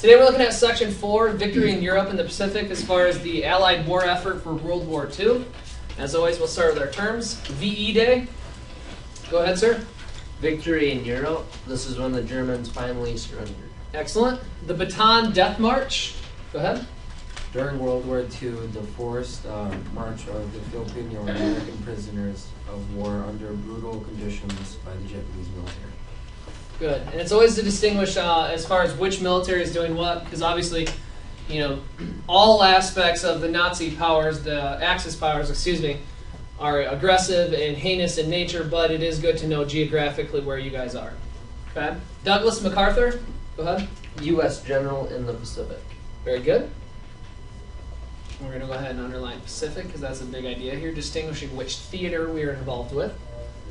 Today we're looking at Section 4, Victory in Europe and the Pacific as far as the Allied war effort for World War II. As always, we'll start with our terms. VE Day. Go ahead, sir. Victory in Europe. This is when the Germans finally surrendered. Excellent. The Bataan Death March. Go ahead. During World War II, the forced march of the Filipino or American prisoners of war under brutal conditions by the Japanese military. Good. And it's always to distinguish as far as which military is doing what, because obviously, you know, all aspects of the Nazi powers, the Axis powers, are aggressive and heinous in nature, but it is good to know geographically where you guys are. Okay. Douglas MacArthur. Go ahead. U.S. General in the Pacific. Very good. We're going to go ahead and underline Pacific because that's a big idea here, distinguishing which theater we are involved with.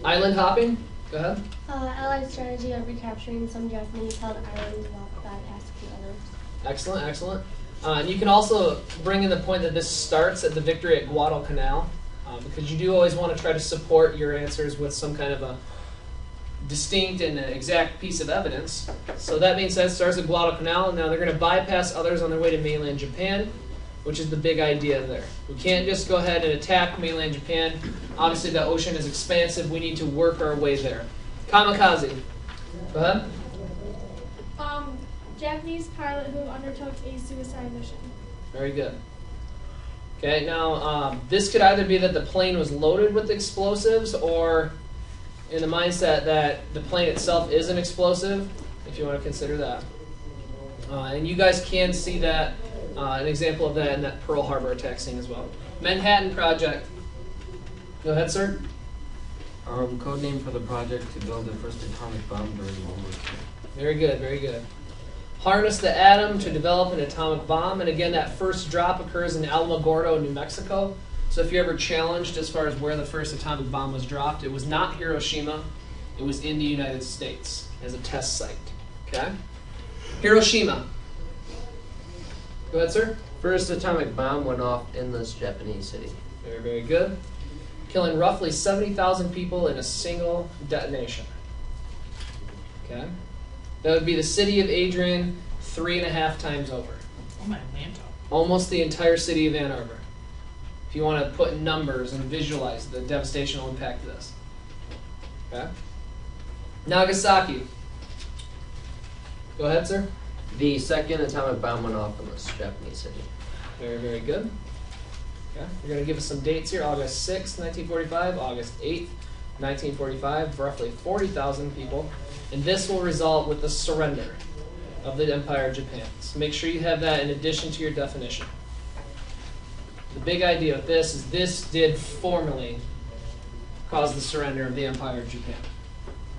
Island hopping. Go ahead. Allied strategy of recapturing some Japanese held islands while bypassing the others. Excellent, excellent. And you can also bring in the point that this starts at the victory at Guadalcanal, because you do always want to try to support your answers with some kind of a distinct and exact piece of evidence. So that being said, it starts at Guadalcanal. Now they're going to bypass others on their way to mainland Japan, which is the big idea there. We can't just go ahead and attack mainland Japan. Obviously, the ocean is expansive. We need to work our way there. Kamikaze. Go ahead. Japanese pilot who undertook a suicide mission. Very good. Okay, now this could either be that the plane was loaded with explosives or in the mindset that the plane itself is an explosive, if you want to consider that. And you guys can see that, an example of that in that Pearl Harbor attack scene as well. Manhattan Project. Go ahead, sir. Code name for the project to build the first atomic bomb during World War II. Very good, very good. Harness the atom to develop an atomic bomb. And again, that first drop occurs in Alamogordo, New Mexico. So if you're ever challenged as far as where the first atomic bomb was dropped, it was not Hiroshima. It was in the United States as a test site. Okay? Hiroshima. Go ahead, sir. First atomic bomb went off in this Japanese city. Very, very good. Killing roughly 70,000 people in a single detonation. Okay? That would be the city of Adrian 3.5 times over. Oh, my Atlanta. Almost the entire city of Ann Arbor. If you want to put numbers and visualize the devastational impact of this. Okay? Nagasaki. Go ahead, sir. The second atomic bomb went off in this Japanese city. Very, very good. Okay. You're going to give us some dates here. August 6th, 1945, August 8th, 1945, roughly 40,000 people. And this will result with the surrender of the Empire of Japan. So make sure you have that in addition to your definition. The big idea with this is this did formally cause the surrender of the Empire of Japan.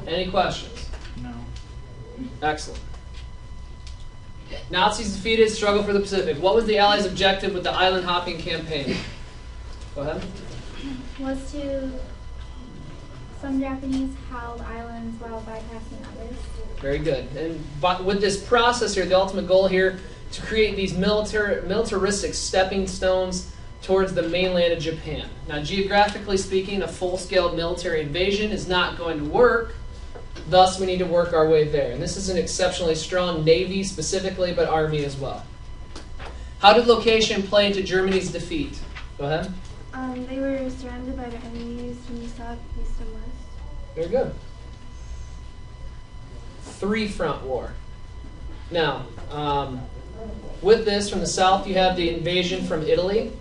Any questions? No. Excellent. Nazis defeated, struggle for the Pacific. What was the Allies' objective with the island hopping campaign? Go ahead. Was to some Japanese held islands while bypassing others. Very good. And with this process here, the ultimate goal here, to create these militaristic stepping stones towards the mainland of Japan. Now, geographically speaking, a full-scale military invasion is not going to work. Thus, we need to work our way there. And this is an exceptionally strong Navy specifically, but Army as well. How did location play into Germany's defeat? Go ahead. They were surrounded by their enemies from the south, east, and west. Very good. Three-front war. Now, with this, from the south, you have the invasion from Italy.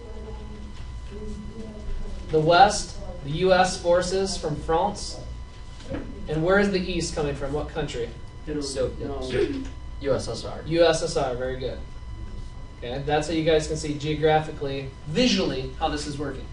The west, the U.S. forces from France. And where is the east coming from? What country? USSR. USSR, very good. Okay, that's how you guys can see geographically, visually, how this is working.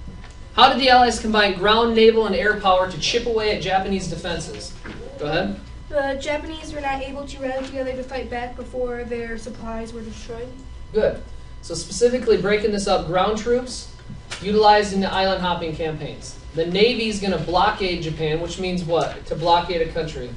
How did the Allies combine ground, naval, and air power to chip away at Japanese defenses? Go ahead. The Japanese were not able to rally together to fight back before their supplies were destroyed. Good. So specifically breaking this up, ground troops utilized in the island hopping campaigns. The Navy is going to blockade Japan, which means what? To blockade a country.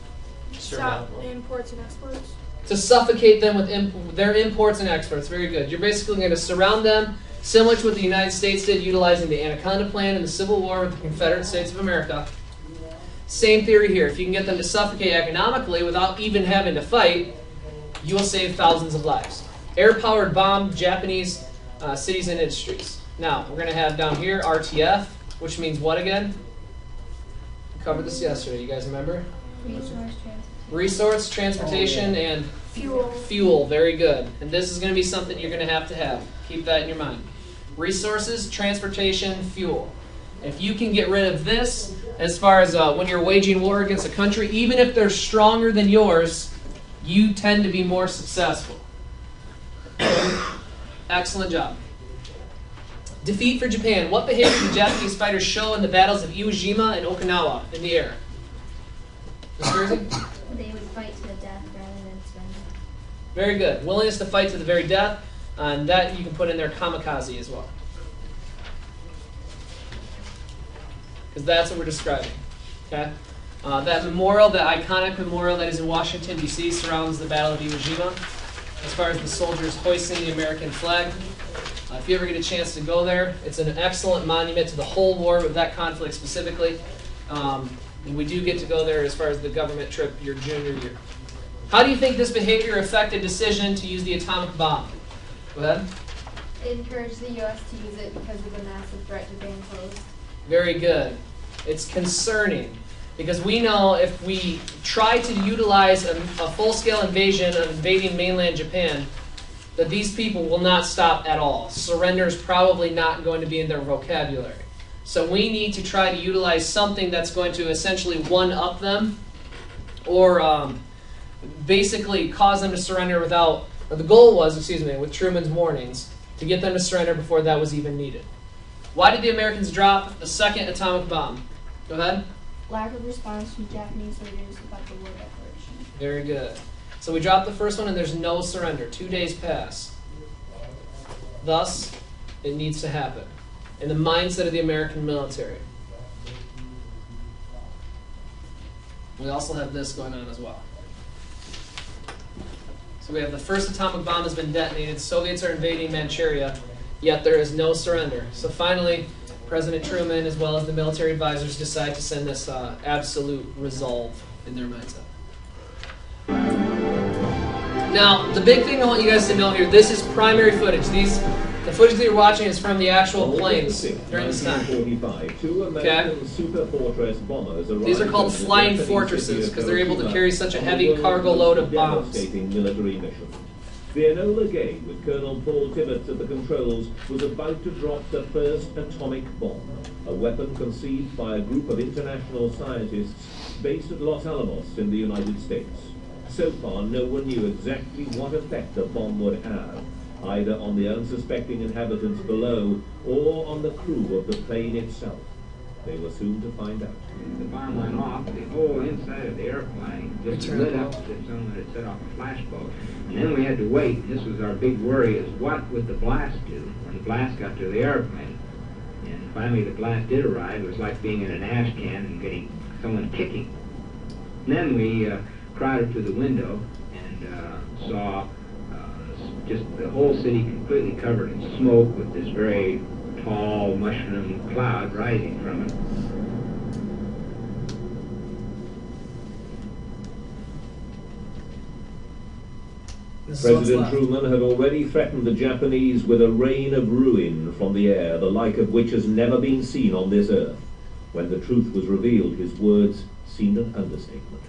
Stop imports and exports. To suffocate them with their imports and exports. Very good. You're basically going to surround them, similar to what the United States did utilizing the Anaconda Plan in the Civil War with the Confederate States of America. Same theory here. If you can get them to suffocate economically without even having to fight, you will save thousands of lives. Air-powered bomb Japanese cities and industries. Now, we're going to have down here RTF, which means what again? We covered this yesterday. You guys remember? Resource, transportation, and Fuel. fuel. Very good. And this is going to be something you're going to have. Keep that in your mind. Resources, transportation, fuel. If you can get rid of this, as far as when you're waging war against a country, even if they're stronger than yours, you tend to be more successful. Excellent job. Defeat for Japan. What behavior did the Japanese fighters show in the battles of Iwo Jima and Okinawa in the air? Ms. Kersey? They would fight to the death rather than surrender. Very good. Willingness to fight to the very death. And that you can put in there kamikaze as well. Because that's what we're describing. Okay? That memorial, the iconic memorial that is in Washington, D.C., surrounds the Battle of Iwo Jima. As far as the soldiers hoisting the American flag. If you ever get a chance to go there, it's an excellent monument to the whole war, but that conflict specifically. And we do get to go there as far as the government trip your junior year. How do you think this behavior affected decision to use the atomic bomb? Go ahead. It encouraged the U.S. to use it because of the massive threat Japan posed. Very good. It's concerning because we know if we try to utilize a full-scale invasion of invading mainland Japan, that these people will not stop at all. Surrender is probably not going to be in their vocabulary. So we need to try to utilize something that's going to essentially one-up them or basically cause them to surrender without, or the goal was, with Truman's warnings, to get them to surrender before that was even needed. Why did the Americans drop the second atomic bomb? Go ahead. Lack of response from Japanese leaders about the war declaration. Very good. So we dropped the first one and there's no surrender. 2 days pass. Thus, it needs to happen. In the mindset of the American military. We also have this going on as well. So we have the first atomic bomb has been detonated. Soviets are invading Manchuria, yet there is no surrender. So finally, President Truman, as well as the military advisors, decide to send this absolute resolve in their mindset. Now, the big thing I want you guys to know here, this is primary footage. The footage that you're watching is from the actual planes during this time. Okay? These are called flying fortresses because they're able to carry such a heavy cargo load of bombs. The Enola Gay, with Colonel Paul Tibbets at the controls, was about to drop the first atomic bomb, a weapon conceived by a group of international scientists based at Los Alamos in the United States. So far, no one knew exactly what effect the bomb would have, either on the unsuspecting inhabitants below or on the crew of the plane itself. They were soon to find out. The bomb went off, the whole inside of the airplane just lit up as if someone had set off a flashbulb. And then we had to wait. This was our big worry, is what would the blast do when the blast got to the airplane? And finally the blast did arrive. It was like being in an ash can and getting someone kicking. And then we crowded to the window and saw just the whole city completely covered in smoke with this very tall mushroom cloud rising from it. President Truman had already threatened the Japanese with a rain of ruin from the air, the like of which has never been seen on this earth. When the truth was revealed, his words seemed an understatement.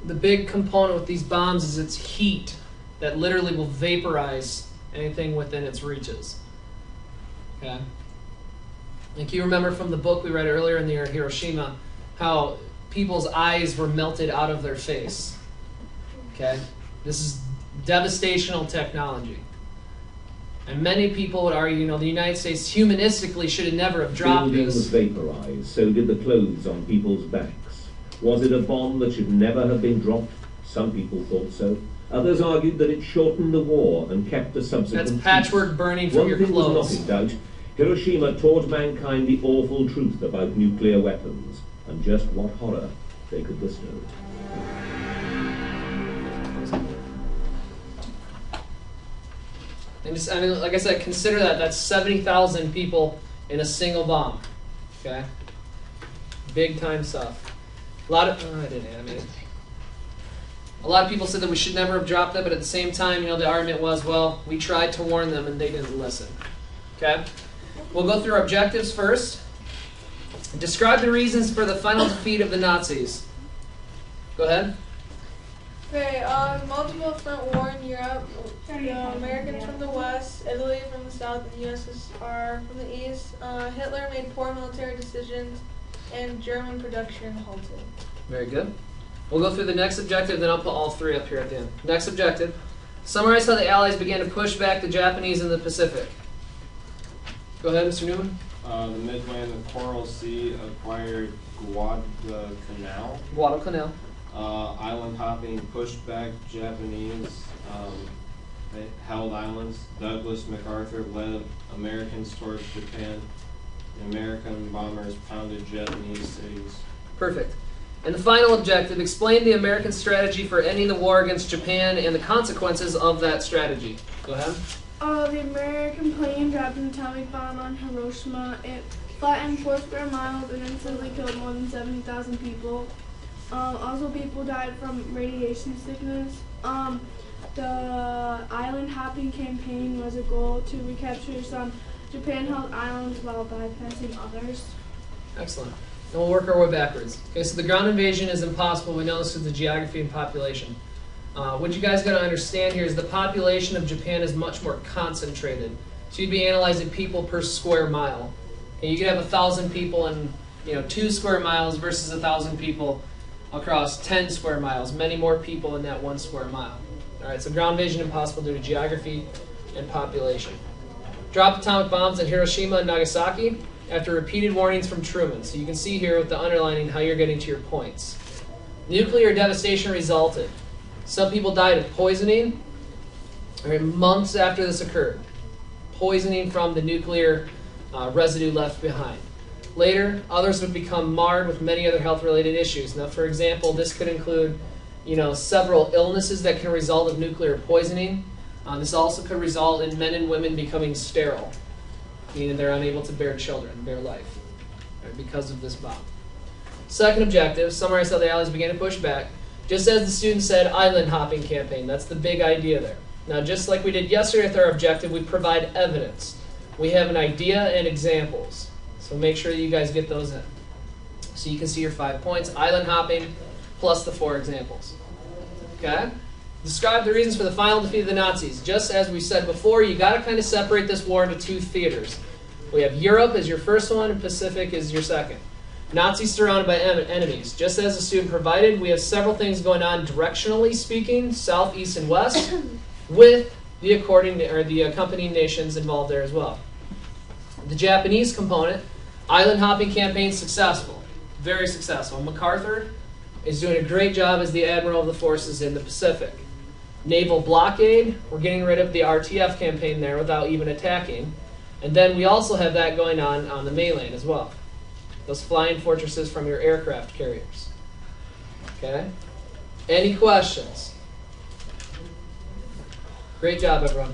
The big component with these bombs is its heat that literally will vaporize anything within its reaches. Okay? Like you remember from the book we read earlier in the year Hiroshima, how people's eyes were melted out of their face. Okay? This is devastational technology. And many people would argue, the United States humanistically should have never have dropped Buildings this. vaporized, so did the clothes on people's backs. Was it a bomb that should never have been dropped? Some people thought so. Others argued that it shortened the war and kept the subsequent That's patchwork peace. burning from One your thing clothes. was not in doubt. Hiroshima taught mankind the awful truth about nuclear weapons and just what horror they could bestow. And just, like I said, consider that's 70,000 people in a single bomb. Okay? Big time stuff. I didn't animate it. A lot of people said that we should never have dropped that, but at the same time, the argument was, well, we tried to warn them and they didn't listen. Okay? We'll go through our objectives first. Describe the reasons for the final defeat of the Nazis. Go ahead. Okay, multiple front war in Europe, the Americans from the west, Italy from the south, and the USSR from the east. Hitler made poor military decisions, and German production halted. Very good. We'll go through the next objective, then I'll put all three up here at the end. Next objective. Summarize how the Allies began to push back the Japanese in the Pacific. Go ahead, Mr. Newman. The Midway and the Coral Sea acquired Guadalcanal. Guadalcanal. Island hopping pushed back Japanese. They held islands. Douglas MacArthur led Americans towards Japan. The American bombers pounded Japanese cities. Perfect. And the final objective, explain the American strategy for ending the war against Japan and the consequences of that strategy. Go ahead. The American plane dropped an atomic bomb on Hiroshima. It flattened 4 square miles and instantly killed more than 70,000 people. Also, people died from radiation sickness. The island hopping campaign was a goal to recapture some Japan-held islands while bypassing others. Excellent. And we'll work our way backwards. Okay, so the ground invasion is impossible. We know this is the geography and population. What you guys got to understand here is the population of Japan is much more concentrated. So you'd be analyzing people per square mile. Okay, you could have 1,000 people in 2 square miles versus 1,000 people across 10 square miles. Many more people in that 1 square mile. All right, so ground invasion impossible due to geography and population. Drop atomic bombs at Hiroshima and Nagasaki after repeated warnings from Truman. So you can see here with the underlining how you're getting to your points. Nuclear devastation resulted. Some people died of poisoning months after this occurred. Poisoning from the nuclear residue left behind. Later, others would become marred with many other health-related issues. Now, for example, this could include several illnesses that can result of nuclear poisoning. This also could result in men and women becoming sterile, meaning they're unable to bear children, bear life, right, because of this bomb. Second objective, summarize how the Allies began to push back. Just as the student said, island hopping campaign. That's the big idea there. Now, just like we did yesterday with our objective, we provide evidence. We have an idea and examples. So make sure that you guys get those in. So you can see your 5 points, island hopping, plus the 4 examples. Okay? Describe the reasons for the final defeat of the Nazis. Just as we said before, you got to kind of separate this war into 2 theaters. We have Europe as your first one, and Pacific as your second. Nazis surrounded by enemies. Just as the student provided, we have several things going on directionally speaking, south, east, and west, with the accompanying nations involved there as well. The Japanese component, island hopping campaign, successful, very successful. MacArthur is doing a great job as the admiral of the forces in the Pacific. Naval blockade, we're getting rid of the RTF campaign there without even attacking. And then we also have that going on the mainland as well. Those flying fortresses from your aircraft carriers. Okay? Any questions? Great job, everyone.